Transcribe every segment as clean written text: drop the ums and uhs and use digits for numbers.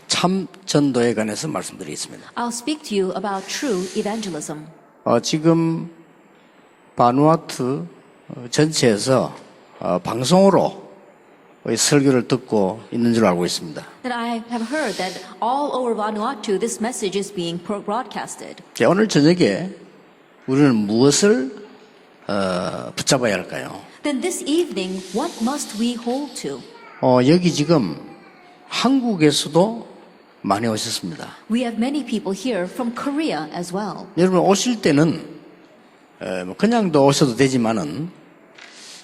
참 전도에 관해서 말씀드리겠습니다. I'll speak to you about true evangelism. 지금 바누아투 전체에서 방송으로 설교를 듣고 있는 줄 알고 있습니다. That I have heard that all over Vanuatu this message is being broadcasted. 오늘 저녁에 우리는 무엇을 붙잡아야 할까요? Then this evening, what must we hold to? 여기 지금 한국에서도 많이 오셨습니다. We have many people here from Korea as well. 여러분 오실 때는 그냥도 오셔도 되지만은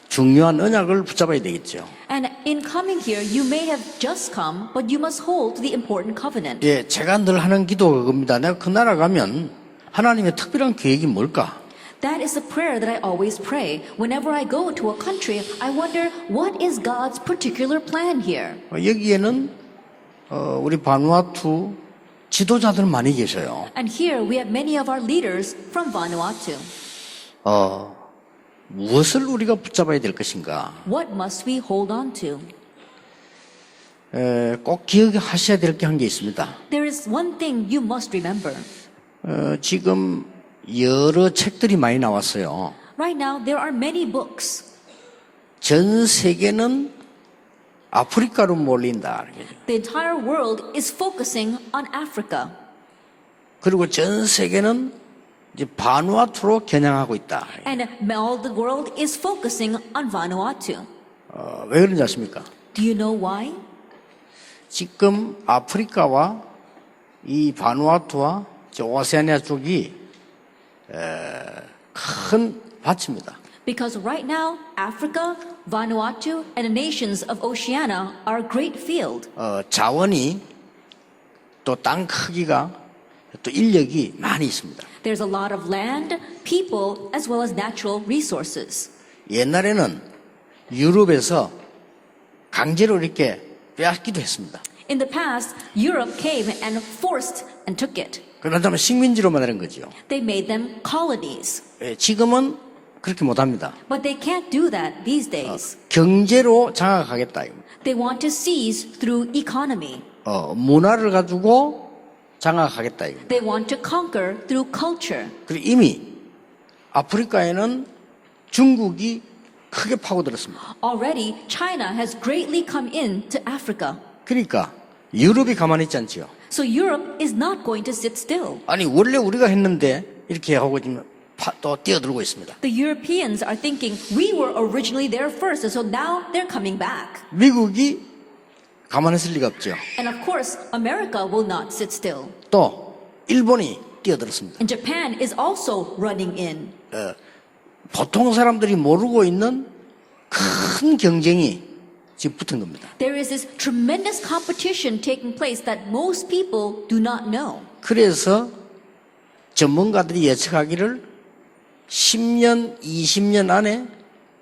중요한 언약을 붙잡아야 되겠죠. And in coming here, you may have just come, but you must hold to the important covenant. 제가 늘 하는 기도가 그겁니다. 내가 그 나라 가면 하나님의 특별한 계획이 뭘까? That is the prayer that I always pray. Whenever I go to a country, I wonder, what is God's particular plan here? 여기에는 우리 바누아투 지도자들 많이 계셔요. And here we have many of our leaders from Vanuatu. 무엇을 우리가 붙잡아야 될 것인가? What must we hold on to? 꼭 기억하셔야 될 게 한 게 있습니다. There is one thing you must remember. 지금 여러 책들이 많이 나왔어요. Right now, there are many books. 전 세계는 아프리카로 몰린다. The entire world is focusing on Africa. 그리고 전 세계는 이제 바누아투로 겨냥하고 있다. And all the world is focusing on Vanuatu. 왜 그런지 아십니까? Do you know why? 지금 아프리카와 이 바누아투와 오세아니아 쪽이 큰 밭입니다. Because right now, Africa, Vanuatu, and the nations of Oceania are a great field. 자원이 또 땅 크기가 또 인력이 많이 있습니다. There's a lot of land, people, as well as natural resources. 옛날에는 유럽에서 강제로 이렇게 빼앗기도 했습니다. In the past, Europe came and forced and took it. 그러다면 식민지로 만드는 거죠. They made them colonies. 지금은 그렇게 못합니다. But they can't do that these days. 경제로 장악하겠다. They want to seize through economy. 문화를 가지고 장악하겠다. They want to conquer through culture. 그리고 이미 아프리카에는 중국이 크게 파고들었습니다. Already, China has greatly come into Africa. 그러니까 유럽이 가만히 있지 않지요. So Europe is not going to sit still. 아니 원래 우리가 했는데 이렇게 하고 지금 또 뛰어들고 있습니다. The Europeans are thinking we were originally there first, and so now they're coming back. 미국이 가만히 있을 리가 없죠. And of course, America will not sit still. 또 일본이 뛰어들었습니다. And Japan is also running in. 보통 사람들이 모르고 있는 큰 경쟁이 지금 붙은 겁니다. There is this tremendous competition taking place that most people do not know. 그래서 전문가들이 예측하기를 10년, 20년 안에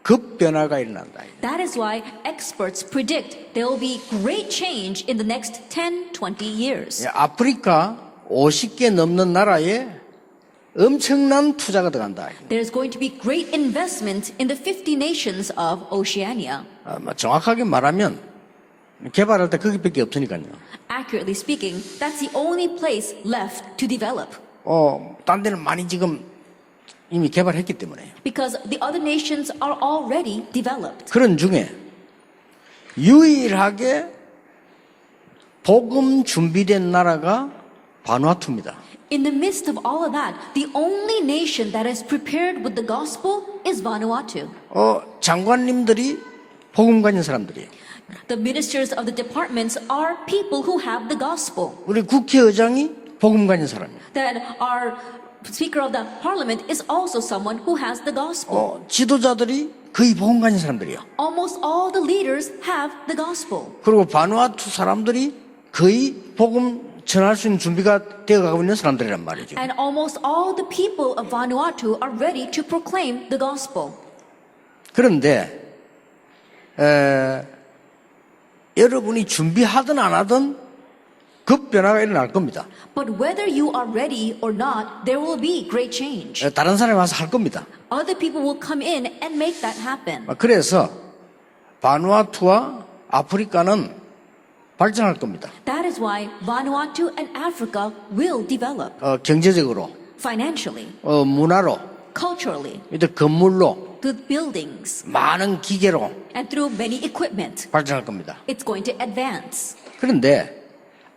급변화가 일어난다. That is why experts predict there will be great change in the next 10, 20 years. 아프리카 50개 넘는 나라에 엄청난 투자가 들어간다. There's going to be great investment in the 50 nations of Oceania. 정확하게 말하면 개발할 때 거기밖에 없으니까요. Accurately speaking, that's the only place left to develop. 딴 데는 많이 지금 이미 개발했기 때문에. Because the other nations are already developed. 그런 중에 유일하게 복음 준비된 나라가 바누아투입니다. In the midst of all of that, the only nation that is prepared with the gospel is Vanuatu. 장관님들이 복음 가진 사람들이에요. The ministers of the departments are people who have the gospel. 우리 국회의장이 복음 가진 사람이에요. That our Speaker of the Parliament is also someone who has the gospel. 지도자들이 거의 복음 가진 사람들이에요. Almost all the leaders have the gospel. 그리고 바누아투 사람들이 거의 복음 전할 수 있는 준비가 되어가고 있는 사람들이란 말이죠. And almost all the people of Vanuatu are ready to proclaim the gospel. 그런데 여러분이 준비하든 안 하든 급변화가 일어날 겁니다. But whether you are ready or not, there will be great change. 다른 사람이 와서 할 겁니다. Other people will come in and make that happen. 그래서 바누아투와 아프리카는 발전할 겁니다. That is why Vanuatu and Africa will develop 경제적으로, financially, 문화로, culturally, 이들 건물로, through buildings, 많은 기계로 and through many equipment. 발전할 겁니다. It's going to advance. 그런데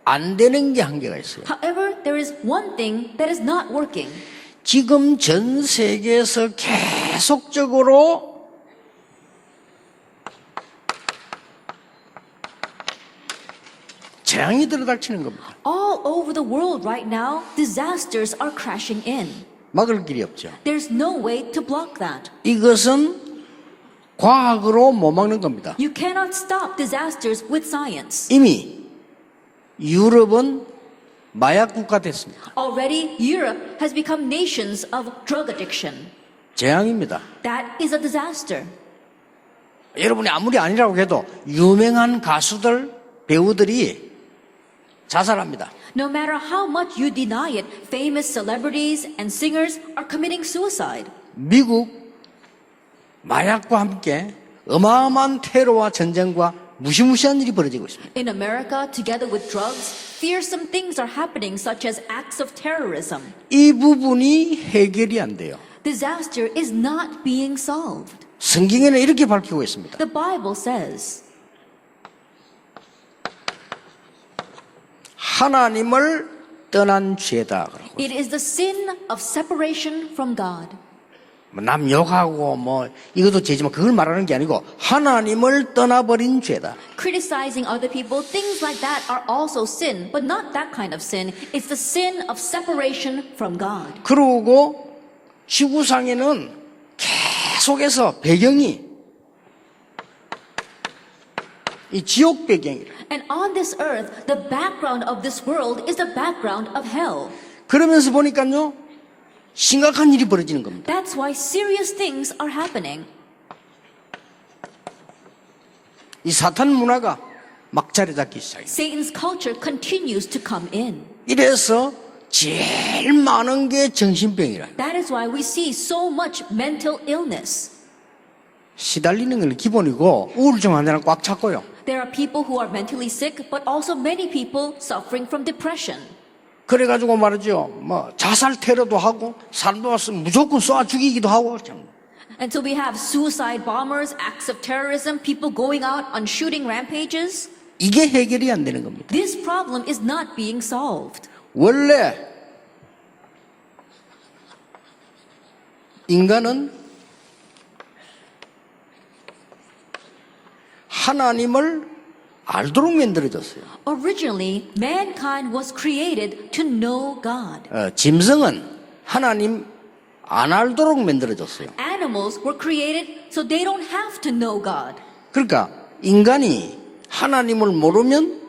안 되는 게 한계가 있어요. However, there is one thing that is not working. 지금 전 세계에서 계속적으로 재앙이 들어닥치는 겁니다. All over the world right now, disasters are crashing in. 막을 길이 없죠. There's no way to block that. 이것은 과학으로 못 막는 겁니다. You cannot stop disasters with science. 이미 유럽은 마약 국가 됐습니다. Already, Europe has become nations of drug addiction. 재앙입니다. That is a disaster. 여러분이 아무리 아니라고 해도 유명한 가수들, 배우들이 자살합니다. No matter how much you deny it, famous celebrities and singers are committing suicide. 미국 마약과 함께 어마어마한 테러와 전쟁과 무시무시한 일이 벌어지고 있습니다. In America, together with drugs, fearsome things are happening, such as acts of terrorism. 이 부분이 해결이 안 돼요. Disaster is not being solved. 성경에는 이렇게 밝히고 있습니다. The Bible says, 하나님을 떠난 죄다. it is the sin of separation from God. 남 욕하고 뭐 이것도 죄지만 그걸 말하는 게 아니고 하나님을 떠나버린 죄다. Criticizing other people, things like that are also sin, but not that kind of sin. It's the sin of separation from God. 그러고 지구상에는 계속해서 배경이 이 지옥 배경이라. And on this earth, the background of this world is the background of hell. 그러면서 보니까요 심각한 일이 벌어지는 겁니다. That's why serious things are happening. 이 사탄 문화가 막 자리 잡기 시작해요. Satan's culture continues to come in. 이래서 제일 많은 게 정신병이라. That is why we see so much mental illness. 시달리는 건 기본이고 우울증 환자는 꽉 찼고요. There are people who are mentally sick, but also many people suffering from depression. 그래가지고 말이죠. 뭐 자살 테러도 하고 사람도 왔으면 무조건 쏴 죽이기도 하고. And so we have suicide bombers, acts of terrorism, people going out on shooting rampages. 이게 해결이 안 되는 겁니다. This problem is not being solved. 원래 인간은 하나님을 알도록 만들어졌어요. Originally, mankind was created to know God. 짐승은 하나님 안 알도록 만들어졌어요. Animals were created so they don't have to know God. 그러니까 인간이 하나님을 모르면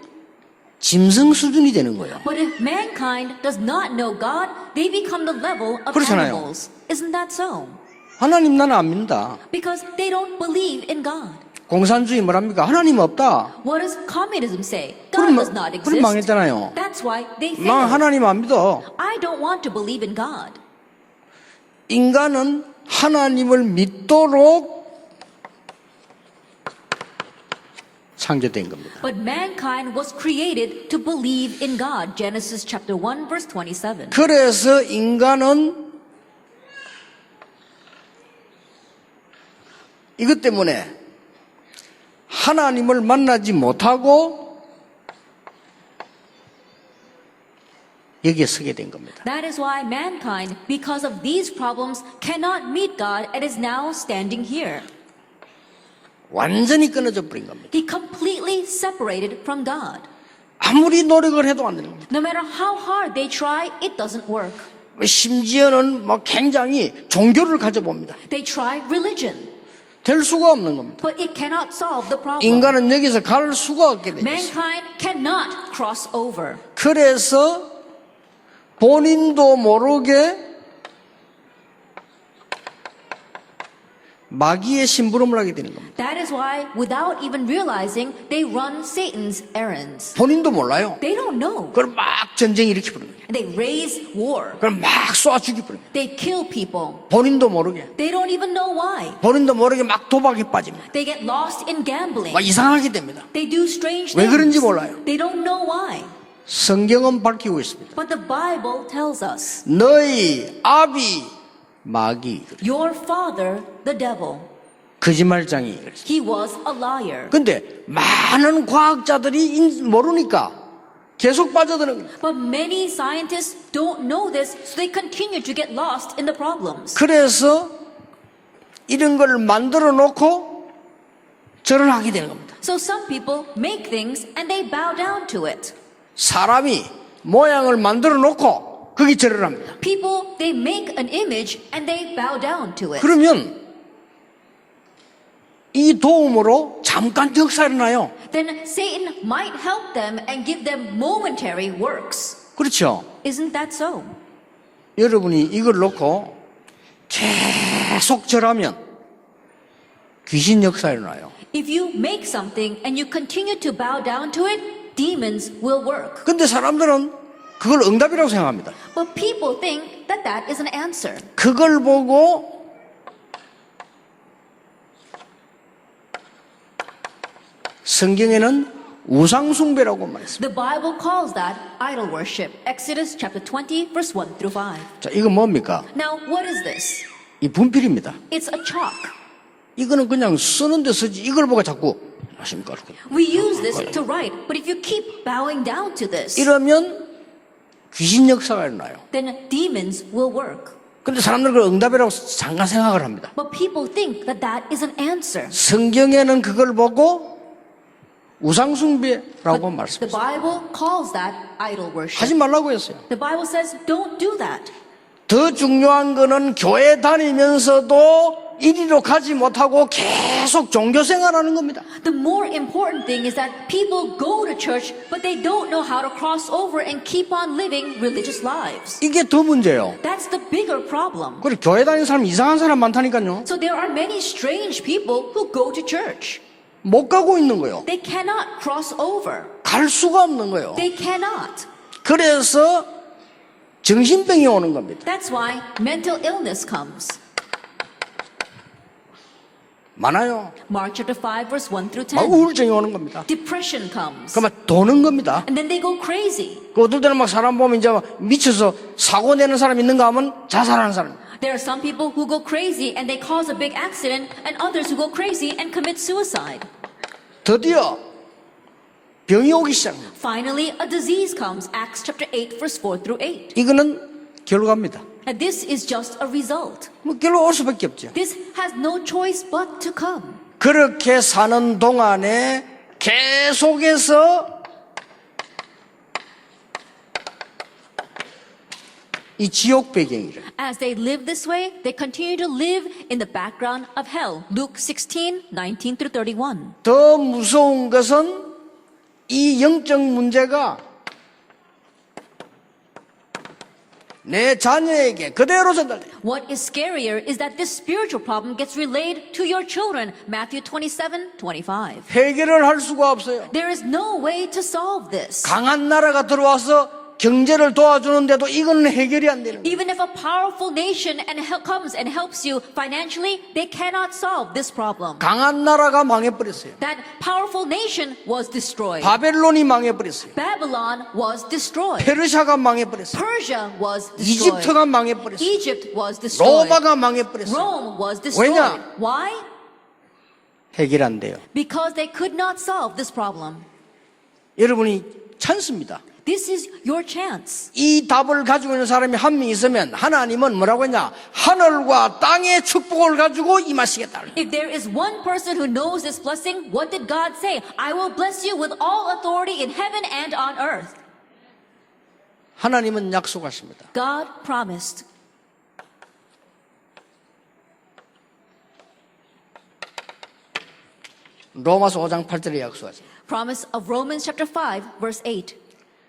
짐승 수준이 되는 거예요. But if mankind does not know God, they become the level of 그렇잖아요. animals. Isn't that so? 하나님 나는 안 믿는다. Because they don't believe in God. 공산주의 뭐랍니까? 하나님 없다. What does communism say? God does not 그럼 exist. 망했잖아요. That's why they 난 fail. 하나님 안 믿어. I don't want to believe in God. 인간은 하나님을 믿도록 창조된 겁니다. But mankind was created to believe in God. Genesis chapter 1 verse 27. 그래서 인간은 이것 때문에 하나님을 만나지 못하고 여기에 서게 된 겁니다. That is why mankind, because of these problems, cannot meet God and is now standing here. 완전히 끊어져 버린 겁니다. He completely separated from God. 아무리 노력을 해도 안 되는 겁니다. No matter how hard they try, it doesn't work. 심지어는 뭐 굉장히 종교를 가져봅니다. They try religion, 될 수가 없는 겁니다. but it cannot solve the problem. 인간은 여기서 갈 수가 없게 되죠. Mankind cannot cross over. 그래서 본인도 모르게 마귀의 심부름을 하게 되는 겁니다. That is why, without even realizing, they run Satan's errands. 본인도 몰라요. They don't know. 그걸 막 전쟁 일으켜버리는 거예요. And they raise war. 그걸 막 쏴 죽여버리는 거예요. They kill people. 본인도 모르게. They don't even know why. 본인도 모르게 막 도박에 빠집니다. They get lost in gambling. 막 이상하게 됩니다. They do strange 왜 things. 그런지 몰라요. They don't know why. 성경은 밝히고 있습니다. But the Bible tells us, 너희 아비 마귀, your father, the devil, 거짓말장이. he was a liar. 근데 많은 과학자들이 모르니까 계속 빠져드는 거예요. But many scientists don't know this, so they continue to get lost in the problems. 그래서 이런 걸 만들어 놓고 절을 하게 되는 겁니다. So some people make things and they bow down to it. 사람이 모양을 만들어 놓고 거기 절을 합니다. People, they make an image and they bow down to it. 그러면 이 도움으로 잠깐 역사가 일어나요. Then Satan might help them and give them momentary works. 그렇죠. Isn't that so? 여러분이 이걸 놓고 계속 절하면 귀신 역사가 일어나요. If you make something and you continue to bow down to it, demons will work. 근데 사람들은 그걸 응답이라고 생각합니다. But people think that that is an answer. 그걸 보고 성경에는 우상숭배라고 말했습니다. The Bible calls that idol worship. Exodus chapter 20 verse 1 through 5. 자, 이건 뭡니까? Now, what is this? 이 분필입니다. It's a chalk. 이거는 그냥 쓰는 데 쓰지 이걸 보고 자꾸 하십니까? We use this to write, but if you keep bowing down to this, 이러면 귀신 역사가 일어나요. then demons will work. 근데 사람들은 그걸 응답이라고 잠깐 생각을 합니다. But people think that that is an answer. 성경에는 그걸 보고 우상숭배라고 The 말씀했어요. Bible calls that idol worship. 하지 말라고 했어요. The Bible says, don't do that. 더 중요한 거는 교회 다니면서도 이리로 가지 못하고 계속 종교 생활하는 겁니다. The more important thing is that people go to church, but they don't know how to cross over and keep on living religious lives. 이게 더 문제예요. That's the bigger problem. 그리고 교회 다니는 사람 이상한 사람 많다니까요. So there are many strange people who go to church. 못 가고 있는 거예요. They cannot cross over. 갈 수가 없는 거예요. They cannot. 그래서 정신병이 오는 겁니다. That's why mental illness comes. 많아요. Mark chapter 5 verse 1 through 막 10. 우울증이 오는 겁니다. Depression comes. 그러면 도는 겁니다. And then they go crazy. 그 어떨 때는 막 사람 보면 이제 막 미쳐서 사고 내는 사람 있는가 하면 자살하는 사람. There are some people who go crazy and they cause a big accident, and others who go crazy and commit suicide. 드디어 병이 오기 시작합니다. Finally, a disease comes. Acts chapter 8 verse 4 through 8. 이거는 결과입니다. And this is just a result. 뭐 결과 올 수밖에 없죠. This has no choice but to come. 그렇게 사는 동안에 계속해서 이 지옥 배경이래. As they live this way, they continue to live in the background of hell. Luke 16, 19 through 31. 더 무서운 것은 이 영적 문제가 내 자녀에게 그대로 전달돼요. What is scarier is that this spiritual problem gets relayed to your children. Matthew 27, 25. 해결을 할 수가 없어요. There is no way to solve this. 강한 나라가 들어와서 경제를 도와주는데도 이거는 해결이 안 되는 거예요. Even if a powerful nation comes and helps you financially, they cannot solve this problem. 강한 나라가 망해버렸어요. That powerful nation was destroyed. 바벨론이 망해버렸어요. Babylon was destroyed. 페르시아가 망해버렸어요. Persia was destroyed. 이집트가 망해버렸어요. Egypt was destroyed. 로마가 망해버렸어요. Rome was destroyed. 왜냐? Why? 해결 안 돼요. Because they could not solve this problem. 여러분이 찬스입니다. This is your chance. 이 답을 가지고 있는 사람이 한 명 있으면 하나님은 뭐라고 했냐? 하늘과 땅의 축복을 가지고 임하시겠다. If there is one person who knows this blessing, what did God say? I will bless you with all authority in heaven and on earth. 하나님은 약속하십니다. God promised. 로마서 5장 8절에 약속하십니다. Promise of Romans chapter 5 verse 8.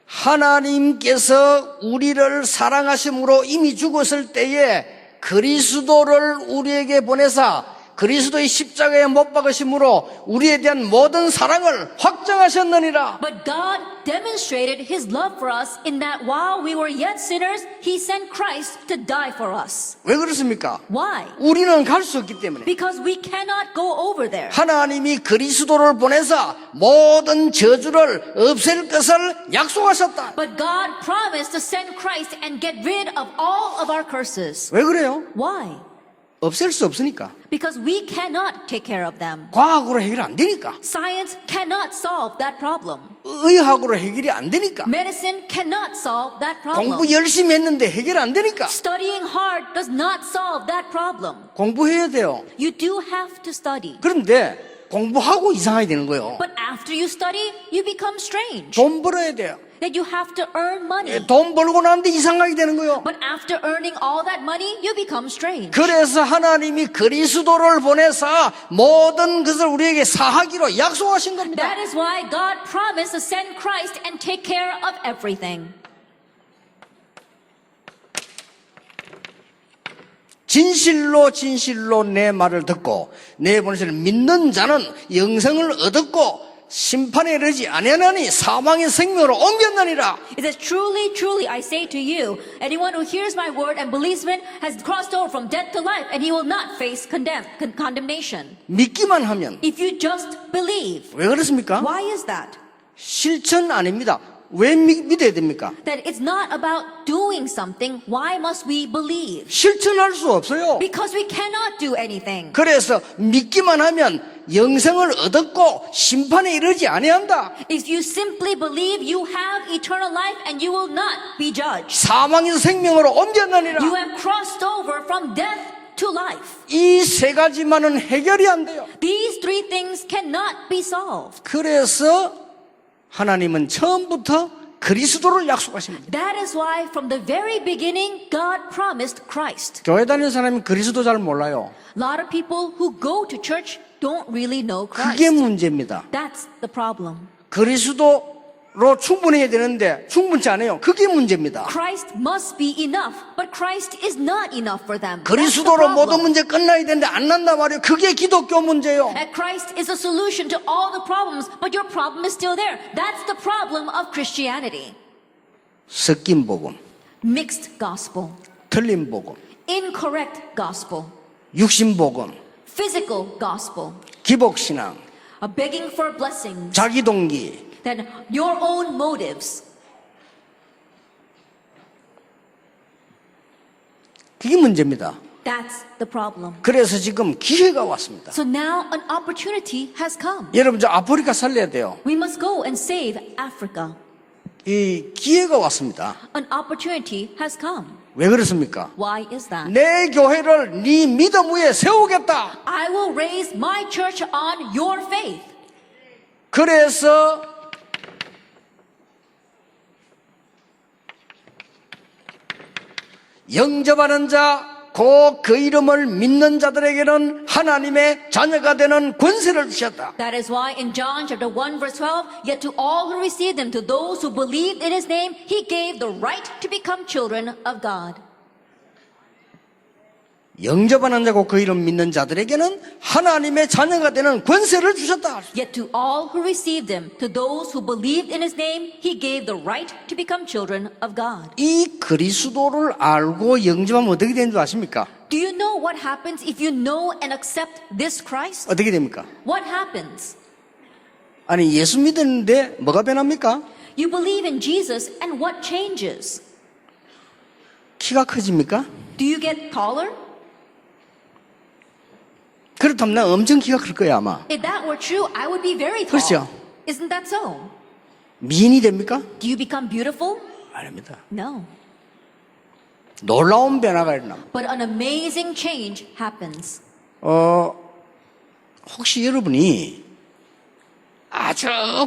하나님께서 우리를 사랑하심으로 이미 죽었을 때에 그리스도를 우리에게 보내사 그리스도의 십자가에 못 박으심으로 우리에 대한 모든 사랑을 확정하셨느니라. But God demonstrated His love for us in that while we were yet sinners, He sent Christ to die for us. 왜 그렇습니까? Why? 우리는 갈 수 없기 때문에. Because we cannot go over there. 하나님이 그리스도를 보내서 모든 저주를 없앨 것을 약속하셨다. But God promised to send Christ and get rid of all of our curses. 왜 그래요? Why? 없앨 수 없으니까. Because we cannot take care of them. 과학으로 해결 안 되니까. Science cannot solve that problem. 의학으로 해결이 안 되니까. Medicine cannot solve that problem. 공부 열심히 했는데 해결 안 되니까. Studying hard does not solve that problem. 공부해야 돼요. You do have to study. 그런데 공부하고 이상하게 되는 거예요. But after you study, you become strange. 돈 벌어야 돼요. That you have to earn money. 돈 벌고 나는데 이상하게 되는 거예요. But after earning all that money, you become strange. 그래서 하나님이 그리스도를 보내서 모든 것을 우리에게 사하기로 약속하신 겁니다. That is why God promised to send Christ and take care of everything. 진실로 진실로 내 말을 듣고 내 보내심을 믿는 자는 영생을 얻었고 심판에 이르지 아니하나니 사망의 생명으로 옮겼느니라. It says, truly, truly, I say to you, anyone who hears my word and believes in it has crossed over from death to life, and he will not face condemnation. 믿기만 하면. If you just believe. 왜 그렇습니까? Why is that? 실천 아닙니다. 왜 믿어야 됩니까? That it's not about doing something. Why must we believe? 실천할 수 없어요. Because we cannot do anything. 그래서 믿기만 하면 영생을 얻었고 심판에 이르지 아니한다. If you simply believe, you have eternal life and you will not be judged. 사망에서 생명으로 옮겼느니라. You have crossed over from death to life. 이 세 가지만은 해결이 안 돼요. These three things cannot be solved. 그래서 하나님은 처음부터 그리스도를 약속하십니다. That is why from the very beginning God promised Christ. 교회 다니는 사람이 그리스도 잘 몰라요. A lot of people who go to church don't really know 그게 Christ. 문제입니다. That's the problem. 그리스도로 충분해야 되는데 충분치 않아요. 그게 문제입니다. Christ must be enough, but Christ is not enough for them. That's the 그리스도로 모든 problem. 문제 끝나야 되는데 안 난단 말이에요. 그게 기독교 문제예요. And Christ is a solution to all the problems, but your problem is still there. That's the problem of Christianity. 섞인 복음, Mixed gospel, 틀린 복음, incorrect gospel, 육신 복음, physical gospel, 기복신앙, begging for blessings, 자기 동기. then your own motives. 그게 문제입니다. That's the problem. 그래서 지금 기회가 왔습니다. So now an opportunity has come. 여러분, 저 아프리카 살려야 돼요. We must go and save Africa. 이 기회가 왔습니다. An opportunity has come. 왜 그렇습니까? Why is that? 내 교회를 네 믿음 위에 세우겠다. I will raise my church on your faith. 그래서 영접하는 자, 곧 그 이름을 믿는 자들에게는 하나님의 자녀가 되는 권세를 주셨다. That is why in John chapter 1 verse 12, yet to all who received him, to those who believed in his name, he gave the right to become children of God. 영접하는 자고 그 이름 믿는 자들에게는 하나님의 자녀가 되는 권세를 주셨다. Yet to all who received him, to those who believed in his name, he gave the right to become children of God. 이 그리스도를 알고 영접하면 어떻게 되는 줄 아십니까? Do you know what happens if you know and accept this Christ? 어떻게 됩니까? What happens? 아니 예수 믿었는데 뭐가 변합니까? You believe in Jesus and what changes? 키가 커집니까? Do you get taller? 그렇다면 나 엄청 키가 클 거야 아마. If that were true, I would be very tall. 그렇죠. Isn't that so? 미인이 됩니까? Do you become beautiful? 아닙니다. No. 놀라운 변화가 일어납니다. But an amazing change happens. 혹시 여러분이 아주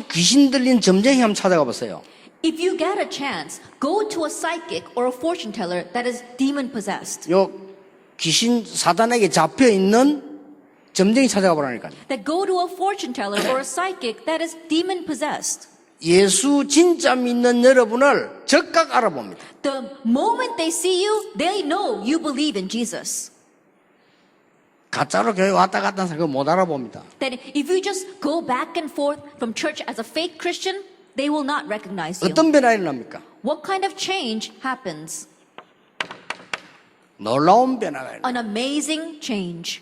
귀신 들린 점쟁이 한번 찾아가 보세요. If you get a chance, go to a psychic or a fortune teller that is demon possessed. 요 귀신 사단에게 잡혀 있는 점쟁이 찾아가 보라니까요. That go to a fortune teller or a psychic that is demon possessed. 예수 진짜 믿는 여러분을 즉각 알아봅니다. The moment they see you, they know you believe in Jesus. 가짜로 교회 왔다 갔다 하는 사람 그거 못 알아봅니다. That if you just go back and forth from church as a fake Christian, they will not recognize you. 어떤 변화가 일어납니까? What kind of change happens? 놀라운 변화가 일어납니다. An amazing change.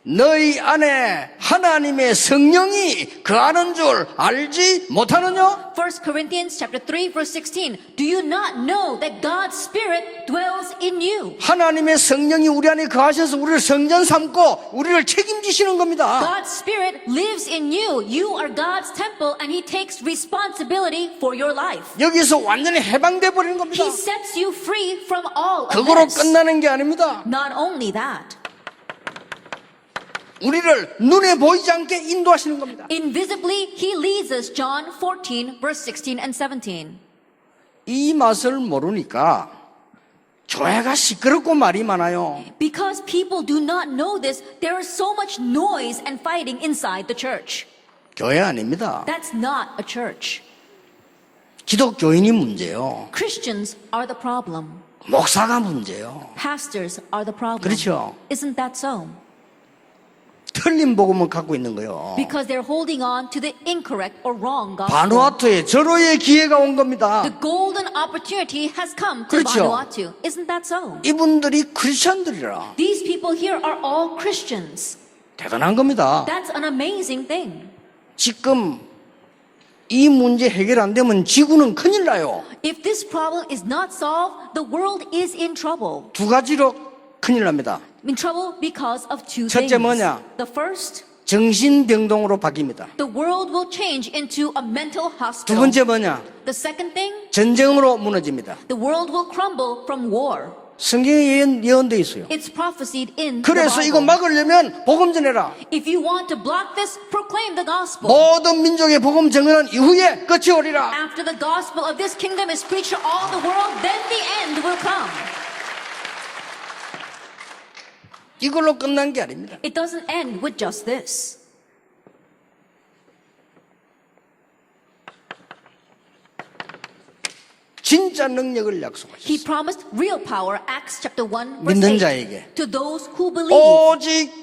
너희 안에 하나님의 성령이 거하는 줄 알지 못하느냐? 1 Corinthians chapter 3 verse 16. Do you not know that God's Spirit dwells in you? 하나님의 성령이 우리 안에 거하셔서 우리를 성전 삼고 우리를 책임지시는 겁니다. God's Spirit lives in you. You are God's temple and He takes responsibility for your life. 여기서 완전히 해방돼 버리는 겁니다. He sets you free from all of 그거로 this. 끝나는 게 아닙니다. Not only that, 우리를 눈에 보이지 않게 인도하시는 겁니다. invisibly He leads us. John 14 verse 16 and 17. 이 맛을 모르니까 교회가 시끄럽고 말이 많아요. Because people do not know this, there is so much noise and fighting inside the church. 교회 아닙니다. That's not a church. 기독교인이 문제요. Christians are the problem. 목사가 문제요. Pastors are the problem. 그렇죠. Isn't that so? 틀린 복음을 갖고 있는 거예요. Because they're holding on to the incorrect or wrong gospel. 바누아투에 절호의 기회가 온 겁니다. The golden opportunity has come to 그렇죠. Vanuatu. Isn't that so? 이분들이 크리스천들이라 These people here are all Christians. 대단한 겁니다. That's an amazing thing. 지금 이 문제 해결 안 되면 지구는 큰일 나요. If this problem is not solved, the world is in trouble. 두 가지로 큰일 납니다. In trouble because of two 첫째 things. 뭐냐? The first, 정신병동으로 바뀝니다. the world will change into a mental 두 hospital. 번째 뭐냐? The second thing, 전쟁으로 무너집니다. the world will crumble from war. 성경에 예언되어 있어요. It's prophesied in the 그래서 이거 Bible. 막으려면 복음 전해라. If you want to block this, proclaim the gospel. 모든 민족의 복음 전하는 이후에 끝이 오리라. After the gospel of this kingdom is preached to all the world, then the end will come. 이걸로 끝난 게 아닙니다. It doesn't end with just this. 진짜 능력을 약속하셨어요. He promised real power, Acts chapter 1 verse 믿는 8, 자에게. to those who believe. 오직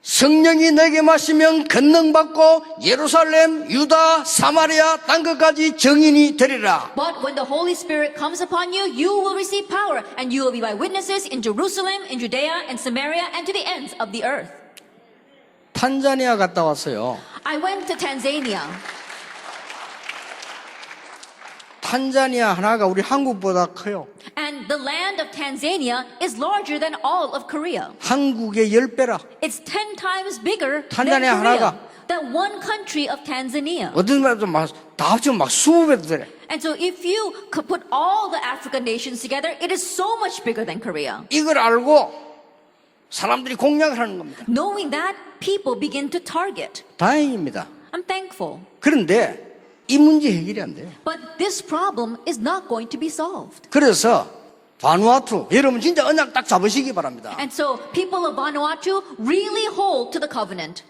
성령이 내게 마시면 권능 받고 예루살렘, 유다, 사마리아 땅 끝까지 증인이 되리라. But when the Holy Spirit comes upon you, you will receive power, and you will be my witnesses in Jerusalem, in Judea, and Samaria, and to the ends of the earth. 탄자니아 갔다 왔어요. I went to Tanzania. 탄자니아 하나가 우리 한국보다 커요. And the land of Tanzania is larger than all of Korea. 한국의 10배라. It's 10 times bigger than 탄자니아 Korea. 하나가. That one country of Tanzania. 어떤 말도 다 합치면 막 20배도 되래. And so if you could put all the African nations together, it is so much bigger than Korea. 이걸 알고 사람들이 공략을 하는 겁니다. Knowing that, people begin to target. 다행입니다. I'm thankful. 그런데 이 문제 해결이 안 돼요. But this problem is not going to be solved. 그래서 바누아투 여러분 진짜 언약 딱 잡으시기 바랍니다. And so people of Vanuatu really hold to the covenant.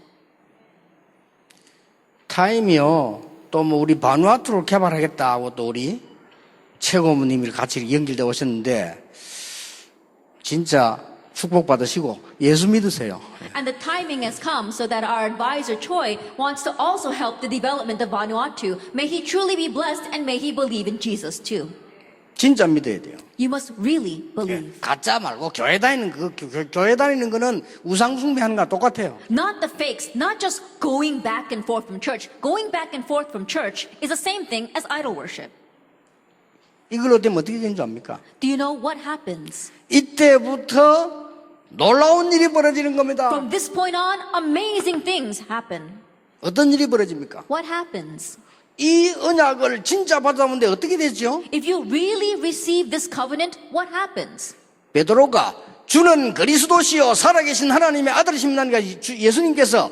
타임이요. 또 뭐 우리 바누아투를 개발하겠다고 또 우리 최고모님이 같이 연결돼 오셨는데 진짜 축복받으시고 예수 믿으세요. And the timing has come so that our advisor Choi wants to also help the development of Vanuatu. May he truly be blessed and may he believe in Jesus too. 진짜 믿어야 돼요. You must really believe. 가짜 말고 교회 다니는 교회 다니는 거는 우상 숭배하는 거랑 똑같아요. Not the fakes, not just going back and forth from church. Going back and forth from church is the same thing as idol worship. 이걸로 되면 어떻게 되는 줄 압니까? Do you know what happens? 이때부터 놀라운 일이 벌어지는 겁니다. From this point on, amazing things happen. 어떤 일이 벌어집니까? What happens? 이 언약을 진짜 받아보는데 어떻게 되죠? If you really receive this covenant, what happens? 베드로가 주는 그리스도시요 살아계신 하나님의 아들이십니까? 예수님께서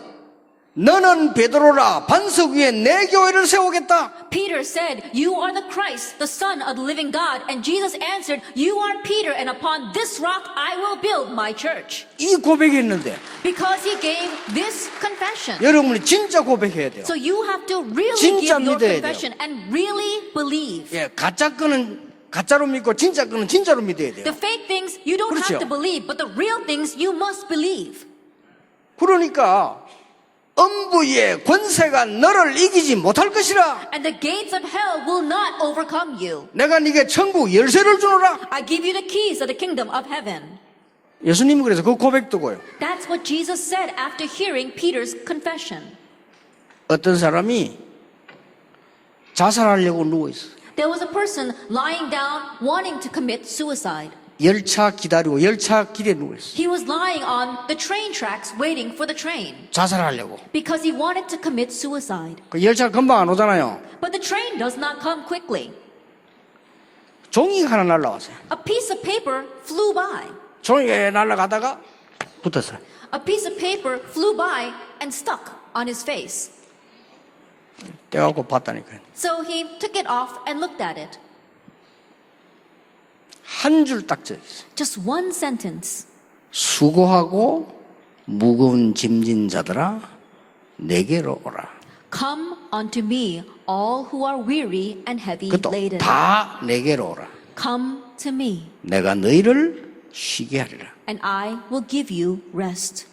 너는 베드로라 반석 위에 내 교회를 세우겠다. Peter said, you are the Christ, the Son of the living God. And Jesus answered, you are Peter, and upon this rock I will build my church. 이 고백이 있는데 Because he gave this confession. 여러분이 진짜 고백해야 돼요. So you have to really 진짜 give your 믿어야 돼요. confession and really believe. 예, 가짜 거는 가짜로 믿고 진짜 거는 진짜로 믿어야 돼요. The fake things you don't 그렇죠. have to believe, but the real things you must believe. 그러니까 음부의 권세가 너를 이기지 못할 것이라. And the gates of hell will not overcome you. 내가 네게 천국 열쇠를 주노라. I give you the keys of the kingdom of heaven. 예수님이 그래서 그 고백도고요. That's what Jesus said after hearing Peter's confession. 어떤 사람이 자살하려고 누워있어. There was a person lying down wanting to commit suicide. 열차 기다리고 열차 길에 누워있어. He was lying on the train tracks waiting for the train 자살하려고. because he wanted to commit suicide. 그 열차가 금방 안 오잖아요. But the train does not come quickly. 종이가 하나 날라왔어요. A piece of paper flew by. 종이가 날아가다가 붙었어요. A piece of paper flew by and stuck on his face. 떼갖고 봤다니까요. So he took it off and looked at it. 한 줄 딱 적었어요. Just one sentence. 수고하고 무거운 짐진 자들아 내게로 오라. Come unto me, all who are weary and heavy 그것도 laden. 다 내게로 오라. Come to me, 내가 너희를 쉬게 하리라. and I will give you rest.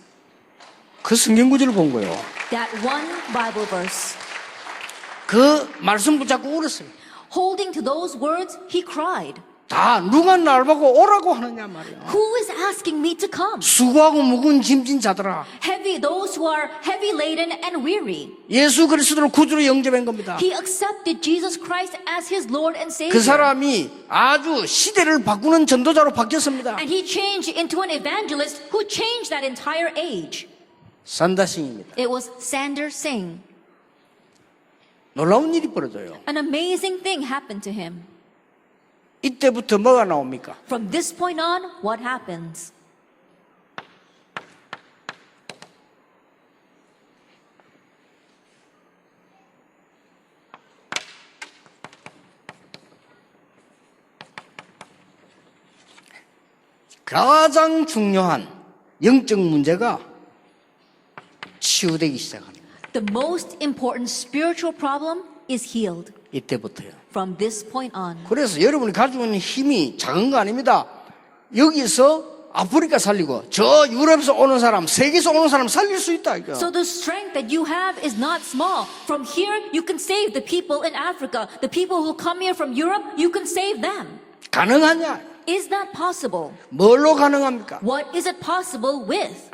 그 성경 구절을 본 거예요. That one Bible verse. 그 말씀 붙잡고 울었어요. Holding to those words, he cried. 다 누가 날 보고 오라고 하느냐 말이야. Who is asking me to come? 수고하고 무거운 짐진 자들아. Those who are heavy laden and weary. 예수 그리스도를 구주로 영접한 겁니다. He accepted Jesus Christ as his Lord and Savior. 그 사람이 아주 시대를 바꾸는 전도자로 바뀌었습니다. And he changed into an evangelist who changed that entire age. 산다싱입니다. It was Sander Singh. 놀라운 일이 벌어져요. An amazing thing happened to him. 이때부터 뭐가 나옵니까? From this point on, what happens? 가장 중요한 영적 문제가 치유되기 시작합니다. The most important spiritual problem is healed 이때부터요. from this point on. 그래서 여러분이 가지고 있는 힘이 작은 거 아닙니다. 여기서 아프리카 살리고 저 유럽에서 오는 사람, 세계에서 오는 사람 살릴 수 있다. 이거. So the strength that you have is not small. From here, you can save the people in Africa. The people who come here from Europe, you can save them. 가능하냐? Is that possible? 뭘로 가능합니까? What is it possible with?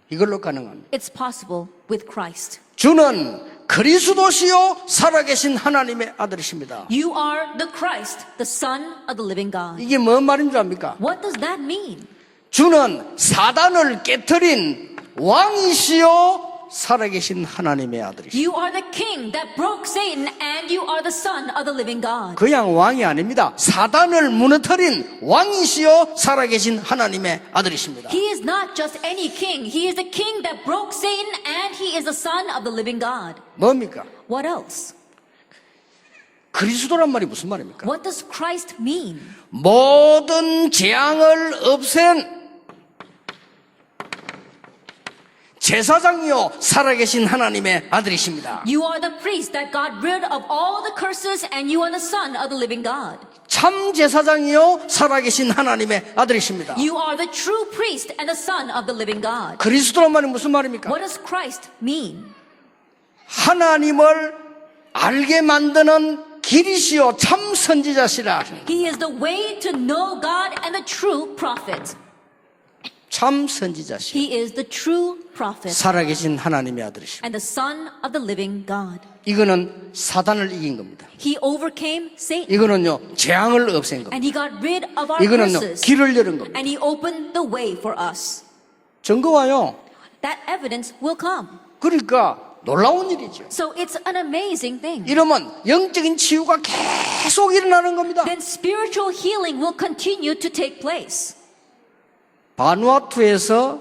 이걸로 가능합니다. It's possible with Christ. 주는 그리스도시요 살아계신 하나님의 아들이십니다. You are the Christ, the Son of the living God. 이게 뭔 말인 줄 압니까? What does that mean? 주는 사단을 깨뜨린 왕이시요 살아계신 하나님의 아들이십니다. You are the king that broke Satan and you are the Son of the living God. 그냥 왕이 아닙니다. 사단을 무너뜨린 왕이시요 살아계신 하나님의 아들이십니다. He is not just any king. He is the king that broke Satan and he is the Son of the living God. 뭡니까? What else? 그리스도란 말이 무슨 말입니까? What does Christ mean? 모든 재앙을 없앤 제사장이요 살아계신 하나님의 아들이십니다. You are the priest that got rid of all the curses and you are the Son of the living God. 참 제사장이요 살아계신 하나님의 아들이십니다. You are the true priest and the Son of the living God. 그리스도란 말이 무슨 말입니까? What does Christ mean? 하나님을 알게 만드는 길이시요 참 선지자시라. He is the way to know God and the true prophet. 참 선지자시. He is the true prophet 살아계신 하나님의 아들이십니다. and the Son of the living God. 이거는 사단을 이긴 겁니다. He overcame Satan 이거는요 재앙을 없앤 겁니다. and he got rid of our 이거는요 curses 길을 열은 겁니다. and he opened the way for us. 증거와요. That evidence will come. 그러니까 놀라운 일이죠. So it's an amazing thing. 이러면 영적인 치유가 계속 일어나는 겁니다. Then spiritual healing will continue to take place. 바누아투에서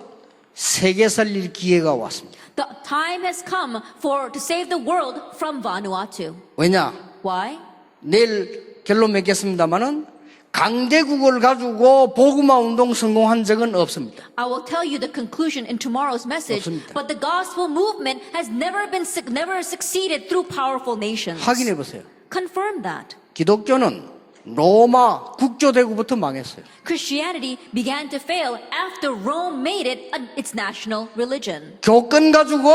세계 살릴 기회가 왔습니다. The time has come to save the world from Vanuatu. 왜냐? Why? 내일 결론 맺겠습니다만은 강대국을 가지고 복음화 운동 성공한 적은 없습니다. I will tell you the conclusion in tomorrow's message. 없습니다. But the gospel movement has never succeeded through powerful nations. 확인해 보세요. Confirm that. 기독교는 로마 국조대국부터 망했어요. Christianity began to fail after Rome made it its national religion. 교권 가지고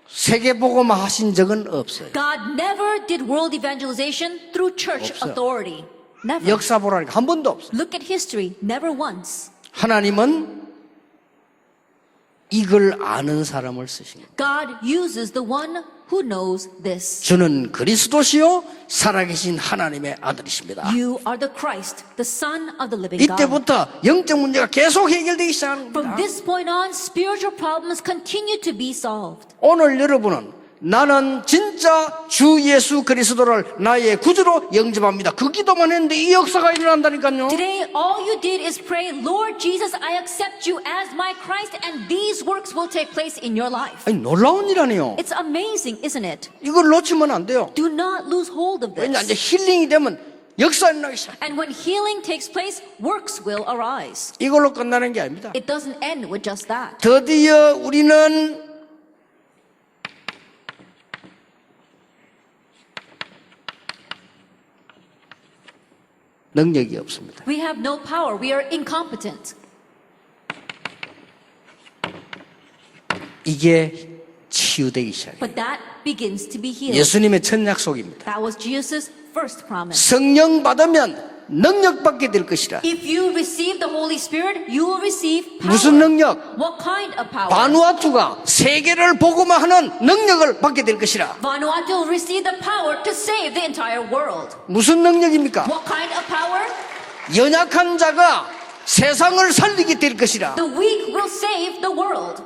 세계복음화 하신 적은 없어요. God never did world evangelization through church 없어요. authority. Never. 역사 보라니까 한 번도 없어요. Look at history. Never once. 하나님은 이걸 아는 사람을 쓰신 거예요. God uses the one who knows this. 주는 그리스도시요 살아계신 하나님의 아들이십니다. You are the Christ, the Son of the living God. 이때부터 영적 문제가 계속 해결되기 시작하는 From 겁니다. this point on, spiritual problems continue to be solved. 오늘 여러분은 나는 진짜 주 예수 그리스도를 나의 구주로 영접합니다. 그 기도만 했는데 이 역사가 일어난다니까요. Today, all you did is pray, Lord Jesus, I accept you as my Christ, and these works will take place in your life. 아니, 놀라운 일 아니에요. It's amazing, isn't it? 이걸 놓치면 안 돼요. Do not lose hold of 왜냐 이제 this. 힐링이 되면 역사 일어나기 시작. And when healing takes place, works will arise. 이걸로 끝나는 게 아닙니다. It doesn't end with just that. 드디어 우리는 능력이 없습니다. We have no power. We are incompetent. 이게 치유되기 시작해요. But that begins to be healed. 예수님의 첫 약속입니다. That was Jesus' first promise. 성령 받으면 능력 받게 될 것이라. If you receive the Holy Spirit, you will receive power. 무슨 능력? What kind of power? 바누아투가 세계를 복음화하는 능력을 받게 될 것이라. Vanuatu will receive the power to save the entire world. 무슨 능력입니까? What kind of power? 연약한 자가 세상을 살리게 될 것이라. The weak will save the world.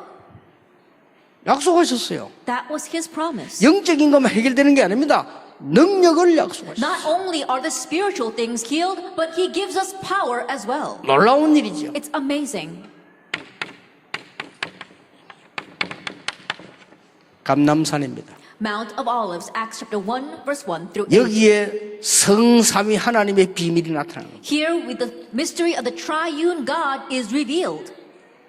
약속하셨어요. That was his promise. 영적인 것만 해결되는 게 아닙니다. 능력을 약속하셨어요. Not only are the spiritual things healed, but he gives us power as well. 놀라운 일이죠. It's amazing. 감람산입니다. Mount of Olives, Acts chapter 1, verse 1 through 8. 여기에 성삼위 하나님의 비밀이 나타나는 거예요. Here with the mystery of the triune God is revealed.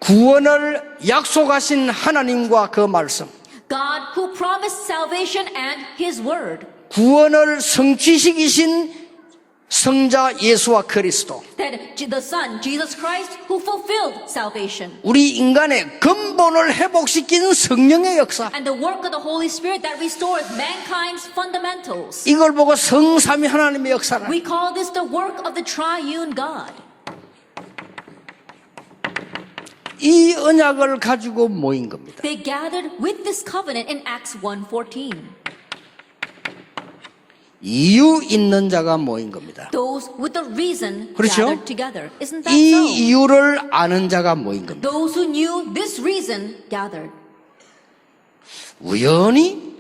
구원을 약속하신 하나님과 그 말씀, God who promised salvation and his word. 구원을 성취시키신 성자 예수와 그리스도, That the Son, Jesus Christ, who fulfilled salvation. 우리 인간의 근본을 회복시킨 성령의 역사, And the work of the Holy Spirit that restores mankind's fundamentals. 이걸 보고 성삼위 하나님의 역사라. We call this the work of the triune God. 이 언약을 가지고 모인 겁니다. They gathered with this covenant in Acts 1:14. 이유 있는 자가 모인 겁니다. Those with the reason 그렇죠? gathered together. Isn't that 이 so? 이유를 아는 자가 모인 겁니다. Those who knew this reason gathered. 우연히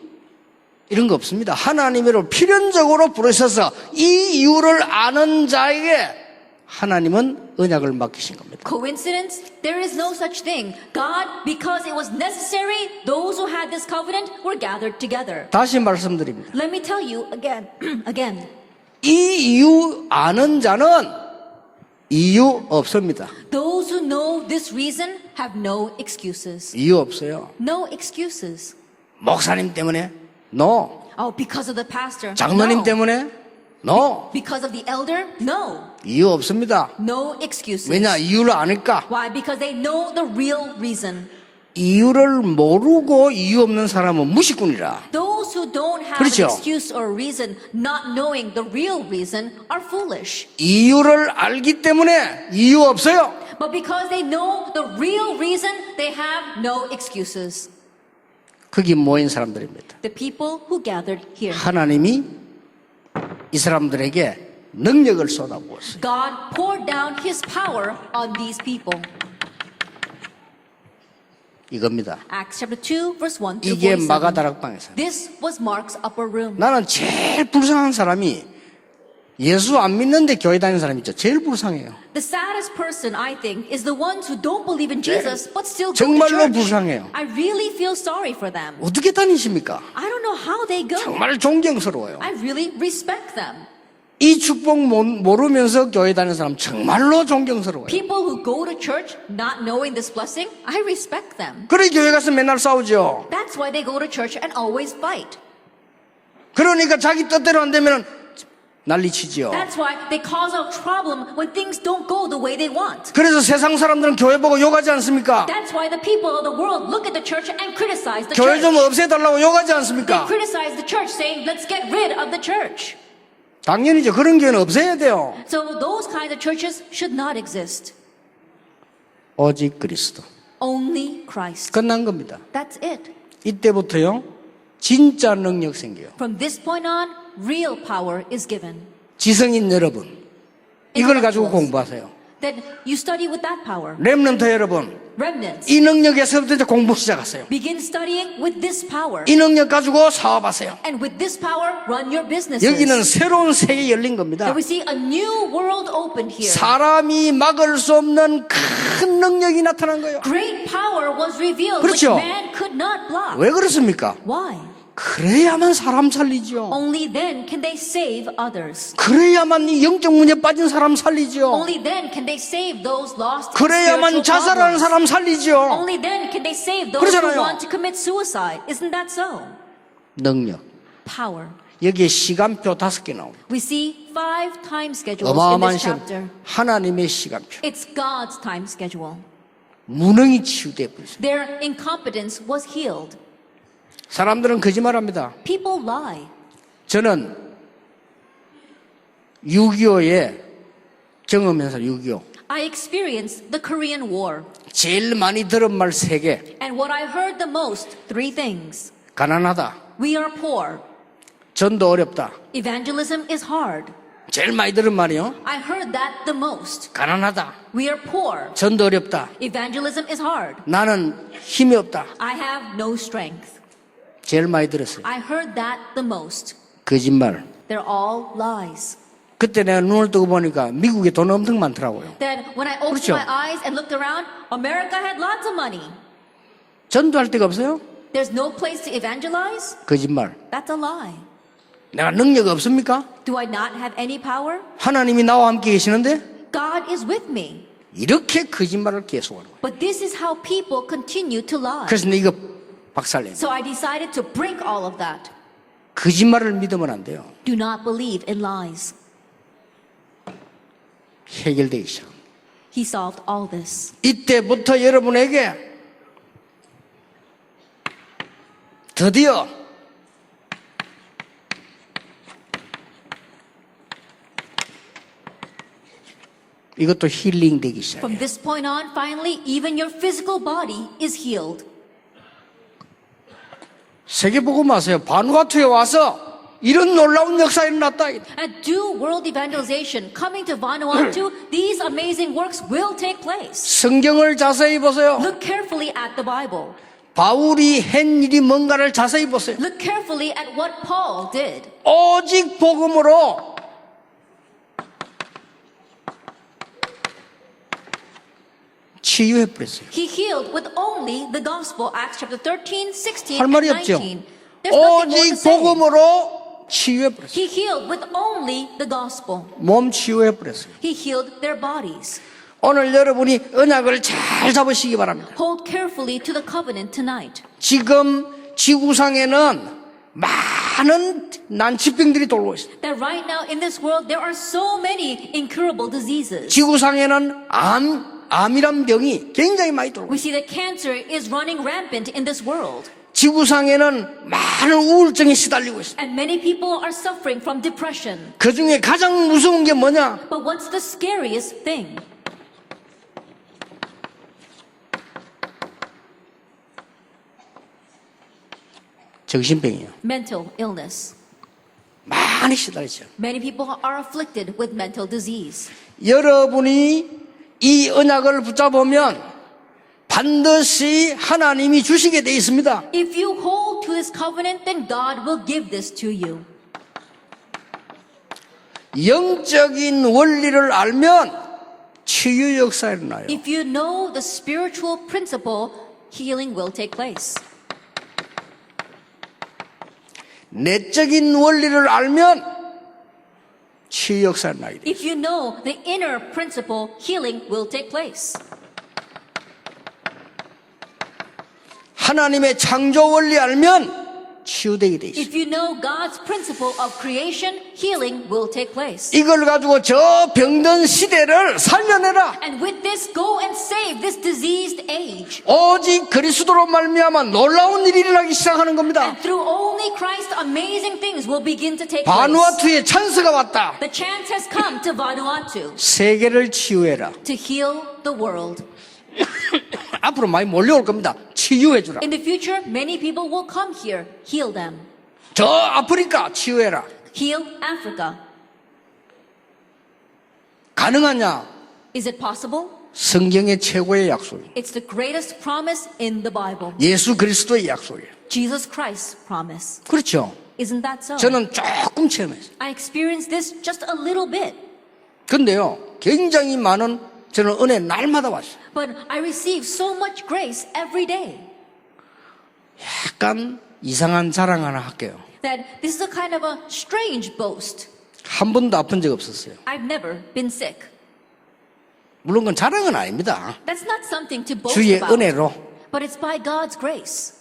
이런 거 없습니다. 하나님으로 필연적으로 부르셔서 이 이유를 아는 자에게 하나님은 언약을 맡기신 겁니다. Coincidence? There is no such thing. God, because it was necessary, those who had this covenant were gathered together. 다시 말씀드립니다. Let me tell you again. 이 이유 아는 자는 이유 없습니다. Those who know this reason have no excuses. 이유 없어요. No excuses. 목사님 때문에? No. Oh, because of the pastor? 장로님 No. 때문에? No. Because of the elder? No. 이유 없습니다. No excuses. 왜냐? 이유를 아니까. Why? Because they know the real reason. 이유를 모르고 이유 없는 사람은 무식꾼이라. Those who don't have 그렇죠. an excuse or reason, not knowing the real reason, are foolish. 이유를 알기 때문에 이유 없어요. But because they know the real reason, they have no excuses. 거기 모인 사람들입니다. The people who gathered here. 하나님이 이 사람들에게 능력을 쏟아부었어요. God poured down his power on these people. 이겁니다. Acts chapter 2, verse 1 through 이게 47. 마가다락방에서. This was Mark's upper room. 나는 제일 불쌍한 사람이 예수 안 믿는데 교회 다니는 사람 있죠. 제일 불쌍해요. The saddest person, I think, is the ones who don't believe in Jesus but still go to 정말로 church. 불쌍해요. I really feel sorry for them. 어떻게 다니십니까? I don't know how they go. 정말 존경스러워요. I really respect them. 이 축복 모르면서 교회 다니는 사람 정말로 존경스러워요. People who go to church not knowing this blessing, I respect them. 그래 교회 가서 맨날 싸우죠. That's why they go to church and always fight. 그러니까 자기 뜻대로 안 되면 난리치지요. That's why they cause a problem when things don't go the way they want. 그래서 세상 사람들은 교회 보고 욕하지 않습니까? That's why the people of the world look at the church and criticize the 교회 church. 좀 없애달라고 욕하지 They 않습니까? criticize the church saying, let's get rid of the church. 당연히죠. 그런 교회는 없애야 돼요. So those kinds of churches should not exist. 오직 그리스도. Only Christ. 끝난 겁니다. That's it. 이때부터요, 진짜 능력 생겨요. From this point on, real power is given. 지성인 여러분, 이걸 가지고 공부하세요. Then you study with that power. 렘넌트 여러분, Remnants. 이 능력에서부터 이제 공부 시작하세요. Begin studying with this power. 이 능력 가지고 사업하세요. And with this power, run your businesses. 여기는 새로운 세계 열린 겁니다. And we see a new world opened here. 사람이 막을 수 없는 큰 능력이 나타난 거예요. Great power was revealed 그렇죠. which man could not block. 왜 그렇습니까? Why? 그래야만 사람 살리죠. Only then can they save others. 그래야만 이 영적 문제 빠진 사람 살리죠. Only then can they save those lost in 그래야만 spiritual 자살하는 problems. 사람 살리죠. Only then can they save those 그러잖아요. who want to commit suicide. Isn't that so? 능력. Power. 여기에 시간표 5개 나옵니다. We see 5 time schedules in 어마어마한 this 시간. chapter. 하나님의 시간표. It's God's time schedule. 무능이 치유돼 버렸어요. Their incompetence was healed. 사람들은 거짓말합니다. People lie. 저는 6.25에 경험해서 6.25 I experienced the Korean War. 제일 많이 들은 말 3개. And what I heard the most, 3 things. 가난하다. We are poor. 전도 어렵다. Evangelism is hard. 제일 많이 들은 말이요. I heard that the most. 가난하다. We are poor. 전도 어렵다. Evangelism is hard. 나는 힘이 없다. I have no strength. 제일 많이 들었어요. I heard that the most. 거짓말. They're all lies. 그때 내가 눈을 뜨고 보니까 미국에 돈 엄청 많더라고요. Then when I opened 그렇죠. my eyes and looked around, America had lots of money. 전도할 데가 없어요? There's no place to evangelize? 거짓말. That's a lie. 내가 능력 없습니까? Do I not have any power? 하나님이 나와 함께 계시는데 God is with me. 이렇게 거짓말을 계속하는 거예요. But this is how people continue to lie. 그래서 내가 이거 박살내. So I decided to break all of that. 거짓말을 믿으면 안 돼요. Do not believe in lies. 해결되기 시작. He solved all this. 이때부터 여러분에게 드디어 이것도 힐링되기 시작해요. From this point on, finally, even your physical body is healed. 세계복음 하세요. 바누아투에 와서 이런 놀라운 역사 일어났다. And do world evangelization. Coming to Vanuatu, these amazing works will take place. 성경을 자세히 보세요. Look carefully at the Bible. 바울이 한 일이 뭔가를 자세히 보세요. Look carefully at what Paul did. 오직 복음으로 치유해버렸어요. He healed with only the gospel. Acts chapter 13, 16, 할 and 말이 없죠. 19. There's nothing more to 오직 say. 복음으로 치유해버렸어요. He healed with only the gospel. 몸 치유해버렸어요. He healed their bodies. 오늘 여러분이 언약을 잘 잡으시기 바랍니다. Hold carefully to the covenant tonight. 지금 지구상에는 많은 난치병들이 돌고 있어요. That right now in this world there are so many incurable diseases. 지구상에는 암이란 병이 굉장히 많이 돌고 있어요. We see that cancer is running rampant in this world. 지구상에는 많은 우울증에 시달리고 있어요. And many people are suffering from depression. 그 중에 가장 무서운 게 뭐냐? But what's the scariest thing? 정신병이에요. Mental illness. 많이 시달리죠. Many people are afflicted with mental disease. 여러분이 이 언약을 붙잡으면 반드시 하나님이 주시게 돼 있습니다. If you hold to this covenant, then God will give this to you. 영적인 원리를 알면 치유 역사가 일어나요. If you know the spiritual principle, healing will take place. 내적인 원리를 알면 치유 역사가 일어나게 돼요. If you know the inner principle, healing will take place. 하나님의 창조 원리 알면 치유되게 돼 있어요. If you know God's principle of creation, healing will take place. 이걸 가지고 저 병든 시대를 살려내라. And with this, go and save this diseased age. 오직 그리스도로 말미암아 놀라운 일이 일어나기 시작하는 겁니다. And through only Christ, amazing things will begin to take place. 바누아투에 찬스가 왔다. The chance has come to Vanuatu 세계를 치유해라. to heal the world. 앞으로 많이 몰려올 겁니다. 치유해주라. In the future, many people will come here. Heal them. 저 아프리카 치유해라. Heal Africa. 가능하냐? Is it possible? 성경의 최고의 약속이에요. It's the greatest promise in the Bible. 예수 그리스도의 약속이에요. Jesus Christ's promise. 그렇죠. Isn't that so? 저는 조금 체험했어요. I experienced this just a little bit. 근데요, 굉장히 많은 저는 은혜 날마다 왔어요. But I receive so much grace every day 약간 이상한 자랑 하나 할게요. that this is a kind of a strange boast. 한 번도 아픈 적 없었어요. I've never been sick. 물론 그건 자랑은 아닙니다. That's not something to boast 주의 about. 은혜로. But it's by God's grace.